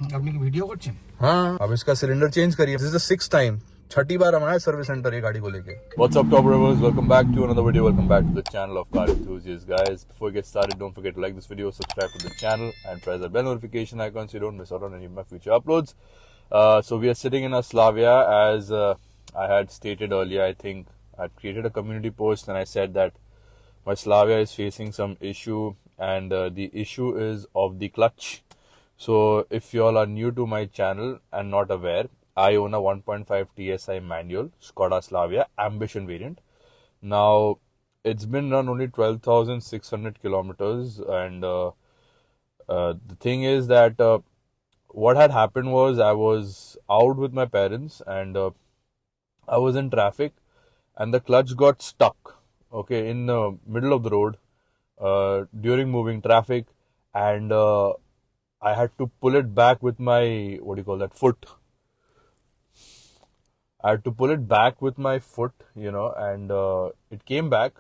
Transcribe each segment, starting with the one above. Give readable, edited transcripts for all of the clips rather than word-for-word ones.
अपनी वीडियो करছেন? हाँ, अब इसका सिलेंडर चेंज करिए. This is the 6th time. छठी बार हम आए सर्विस सेंटर ये गाड़ी को लेके. What's up, top rovers? Welcome back to another video. Welcome back to the channel of Car Enthusiasts, guys. Before we get started, don't forget to like this video, subscribe to the channel, and press the bell notification icon so you don't miss out on any of my future uploads. So we are sitting in a Slavia, as I had stated earlier. I think I created a community post and I said that my Slavia is facing some issue, and the issue is of the clutch. So if you all are new to my channel and not aware, I own a 1.5 TSI manual Skoda Slavia Ambition variant. Now, it's been run only 12,600 kilometers, and the thing is that what had happened was I was out with my parents, and I was in traffic, and the clutch got stuck, okay, in the middle of the road during moving traffic, and I had to pull it back with my, foot. I had to pull it back with my foot, and it came back.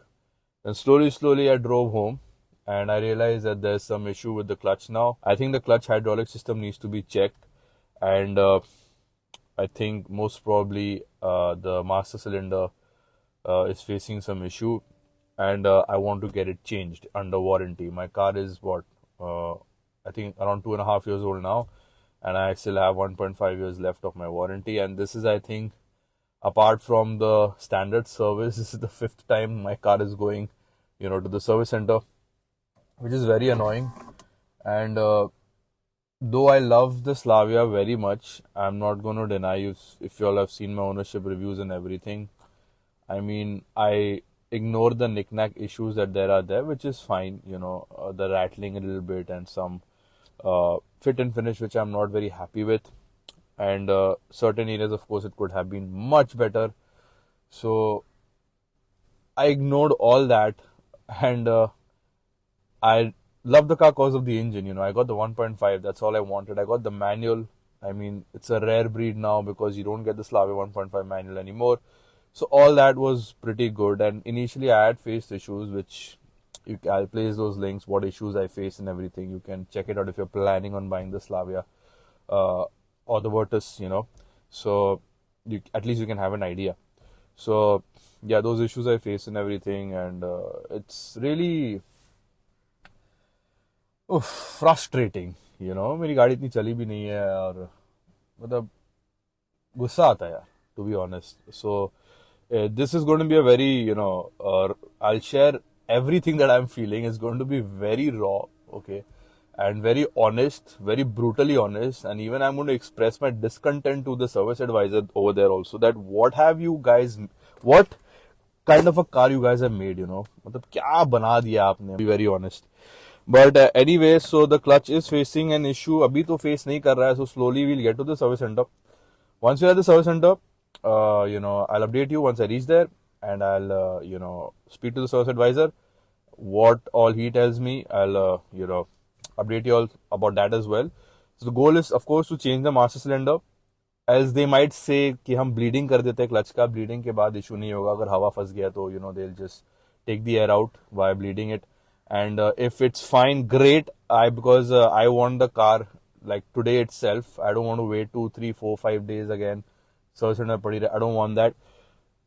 And slowly I drove home, and I realized that there's some issue with the clutch now. I think the clutch hydraulic system needs to be checked, and I think most probably the master cylinder is facing some issue, and I want to get it changed under warranty. My car is I think around 2.5 years old now, and I still have 1.5 years left of my warranty. And this is, I think, apart from the standard service, this is the 5th time my car is going, to the service center, which is very annoying. And though I love the Slavia very much, I'm not going to deny you, if you all have seen my ownership reviews and everything, I mean, I ignore the knick-knack issues that there are there, which is fine, the rattling a little bit and some fit and finish which I'm not very happy with, and certain areas, of course, it could have been much better. So I ignored all that, and I love the car because of the engine. I got the 1.5, that's all I wanted. I got the manual. I mean, it's a rare breed now because you don't get the Slavia 1.5 manual anymore. So all that was pretty good, and initially I had faced issues, which I'll place those links, what issues I face and everything. You can check it out if you're planning on buying the Slavia or the Virtus, so at least you can have an idea. So yeah, those issues I face and everything, and it's really frustrating, मेरी गाड़ी इतनी चली भी नहीं है, और मतलब गुस्सा आता है यार, to be honest. So this is going to be a very, I'll share everything that I'm feeling is going to be very raw, okay, and very honest, very brutally honest, and even I'm going to express my discontent to the service advisor over there also, that what kind of a car you guys have made, मतलब क्या बना दिया आपने, be very honest. But anyway, so the clutch is facing an issue. अभी तो face नहीं कर रहा है, so slowly we'll get to the service center. Once we're at the service center, I'll update you once I reach there, and I'll, speak to the service advisor. What all he tells me, I'll, update you all about that as well. So the goal is, of course, to change the master cylinder. As they might say कि हम bleeding कर देते हैं clutch का, bleeding के बाद issue नहीं होगा, अगर हवा फंस गया तो, they'll just take the air out by bleeding it. And if it's fine, great. Because I want the car like today itself. I don't want to wait 2, 3, 4, 5 days again. Service center पड़ी रहे. I don't want that.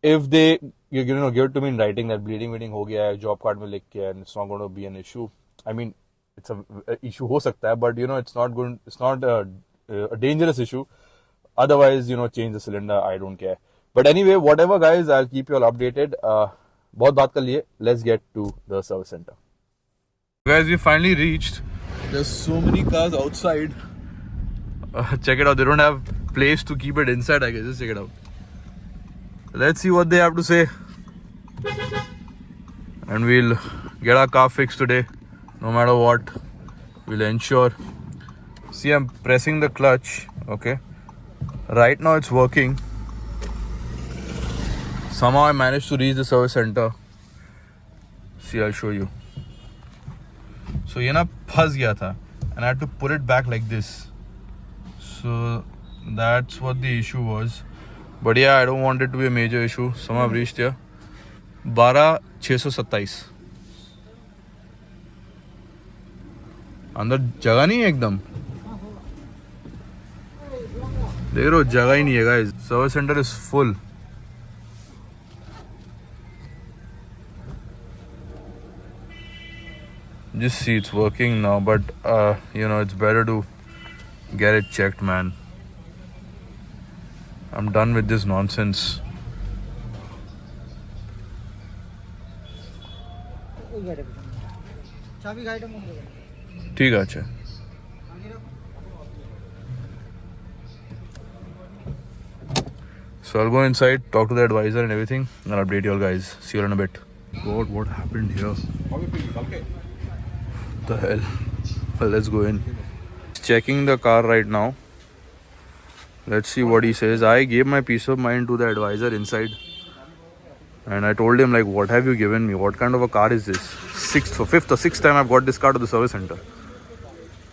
If they give it to me in writing that bleeding हो गया है, job card में लिख के, and it's not going to be an issue. I mean, it's a issue हो सकता है, but it's not a dangerous issue. Otherwise, change the cylinder, I don't care. But anyway, whatever guys, I'll keep you all updated. बहुत बात कर लिए. Let's get to the service center. Guys, we finally reached. There's so many cars outside. Check it out. They don't have place to keep it inside, I guess. Just check it out. Let's see what they have to say, and we'll get our car fixed today, no matter what. We'll ensure. See, I'm pressing the clutch, okay, right now it's working. Somehow I managed to reach the service center. See, I'll show you. So ये ना फंस गया था, and I had to pull it back like this. So that's what the issue was. But yeah, I don't want it to be a major issue. Somehow I've reached here. 12,627. अंदर जगह नहीं है एकदम. देख रहे हो जगह ही नहीं है guys, service centre is full. Just see it's working now, but it's better to get it checked, man. I'm done with this nonsense. ठीक है अच्छा. So I'll go inside, talk to the advisor and everything, and I'll update you all guys. See you in a bit. God, what happened here? What the hell? Well, let's go in. Checking the car right now. Let's see what he says. I gave my peace of mind to the advisor inside. And I told him, like, what have you given me? What kind of a car is this? Fifth or sixth time I've got this car to the service center.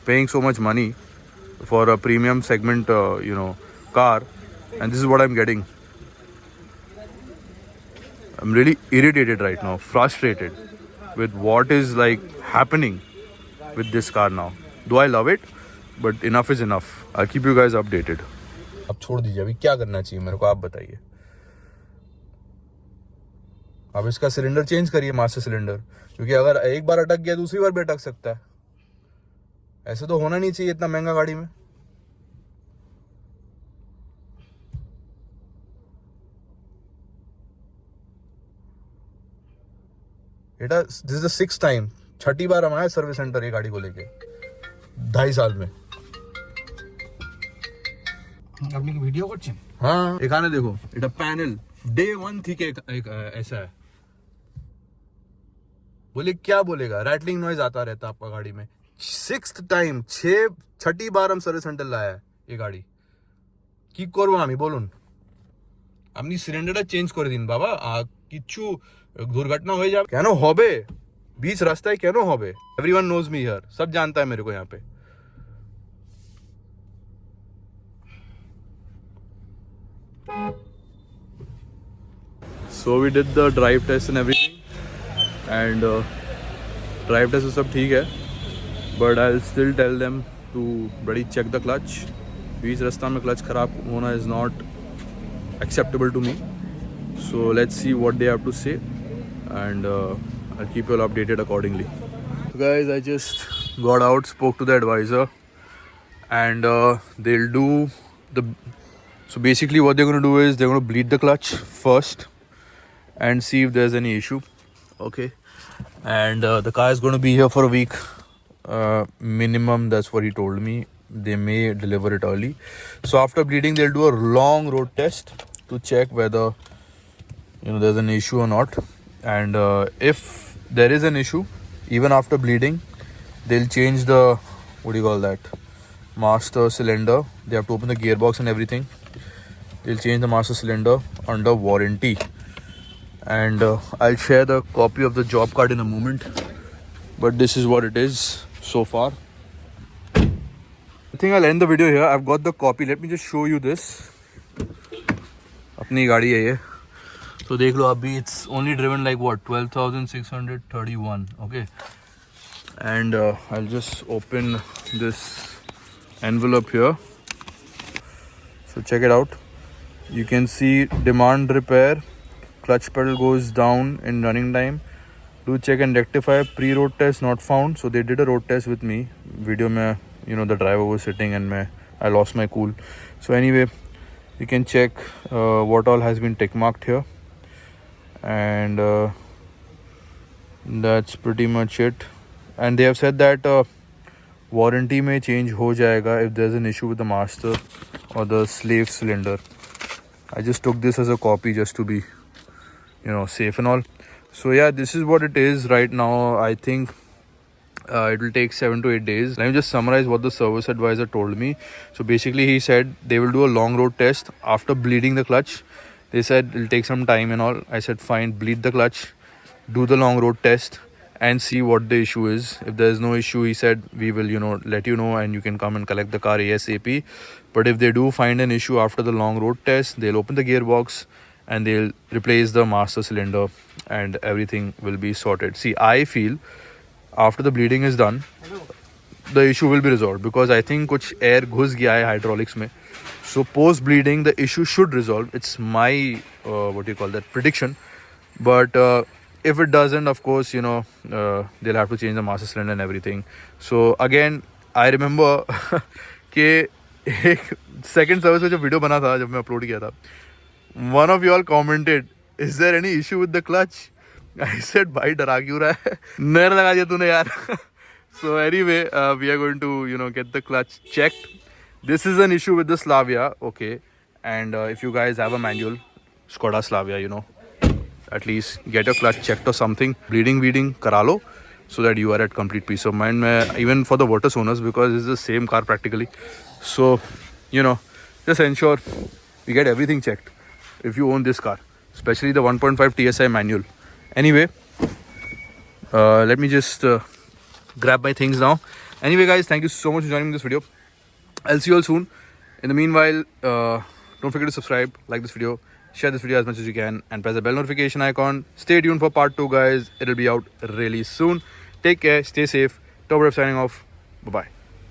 Paying so much money for a premium segment, car. And this is what I'm getting. I'm really irritated right now, frustrated with what is like happening with this car now. Though I love it, but enough is enough. I'll keep you guys updated. अब छोड़ दीजिए, अभी क्या करना चाहिए मेरे को आप बताइए. अब इसका सिलेंडर चेंज करिए, मास्टर सिलेंडर, क्योंकि अगर एक बार अटक गया दूसरी बार भी अटक सकता है. ऐसे तो होना नहीं चाहिए इतना महंगा गाड़ी में. बेटा this is the 6th time, 6ठी बार हम आए सर्विस सेंटर ये गाड़ी को लेके 2.5 साल में. আপনি কি ভিডিও করছেন? हाँ এখানে देखो, এটা पैनल डे 1 थी के एक ऐसा है. बोले क्या बोलेगा, रैटलिंग नॉइज आता रहता आपका गाड़ी में. 6th टाइम, 6ठी बार हम सर्विस सेंटर लाया है ये गाड़ी. কি করব আমি বলুন? আপনি সিলিন্ডারটা চেঞ্জ করে দিন বাবা. কিছু দুর্ঘটনা হয়ে যাবে কেন হবে बीच रास्ताয় কেন হবে? एवरीवन नोज मी हियर, सब जानता है मेरे को यहाँ पे. So we did the drive test and everything, and drive test सब ठीक है, but I'll still tell them to bloody check the clutch. बीच रास्ता में क्लच खराब होना is not acceptable to me. So let's see what they have to say, and I'll keep you all updated accordingly. So guys, I just got out, spoke to the advisor, and they'll do the. So basically, what they're going to do is they're going to bleed the clutch first and see if there's any issue. Okay, and the car is going to be here for a week minimum. That's what he told me. They may deliver it early. So after bleeding, they'll do a long road test to check whether there's an issue or not. And if there is an issue, even after bleeding, they'll change the master cylinder. They have to open the gearbox and everything. They'll change the master cylinder under warranty. And I'll share the copy of the job card in a moment. But this is what it is so far. I think I'll end the video here. I've got the copy. Let me just show you this. अपनी गाड़ी है ये. तो देख लो अभी it's only driven like what 12,631. Okay, and I'll just open this envelope here. So check it out. You can see demand repair, clutch pedal goes down in running time, do check and rectify, pre-road test not found. So they did a road test with me. Video में the driver was sitting and I lost my cool. So anyway, you can check what all has been tick marked here. And that's pretty much it. And they have said that warranty may change ho jayega if there's an issue with the master or the slave cylinder. I just took this as a copy just to be safe and all. So yeah, this is what it is right now. I think it will take 7 to 8 days. Let me just summarize what the service advisor told me. So basically he said they will do a long road test after bleeding the clutch. They said it'll take some time and all. I said fine, bleed the clutch, do the long road test and see what the issue is. If there's no issue, he said we will let you know and you can come and collect the car ASAP. But if they do find an issue after the long road test, they'll open the gearbox and they'll replace the master cylinder and everything will be sorted. See, I feel after the bleeding is done, the issue will be resolved because I think कुछ air घुस गया है hydraulics में. So post bleeding, the issue should resolve. It's my prediction. But if it doesn't, of course, they'll have to change the master cylinder and everything. So again, I remember कि एक second service में जब video बना था, जब मैं upload किया था, one of you all commented, "Is there any issue with the clutch?" I said, "भाई डरा क्यों रहा है? नहर लगा दिया तूने यार." So anyway, we are going to get the clutch checked. This is an issue with the Slavia, okay. And if you guys have a manual, Skoda Slavia, at least get your clutch checked or something. Bleeding, karalo, so that you are at complete peace of mind. Even for the Virtus owners, because it's the same car practically. So, just ensure we get everything checked if you own this car, especially the 1.5 TSI manual. Anyway, let me just grab my things now. Anyway, guys, thank you so much for joining this video. I'll see you all soon. In the meanwhile, don't forget to subscribe, like this video, share this video as much as you can, and press the bell notification icon. Stay tuned for part 2, guys. It'll be out really soon. Take care, stay safe. Top signing off. Bye-bye.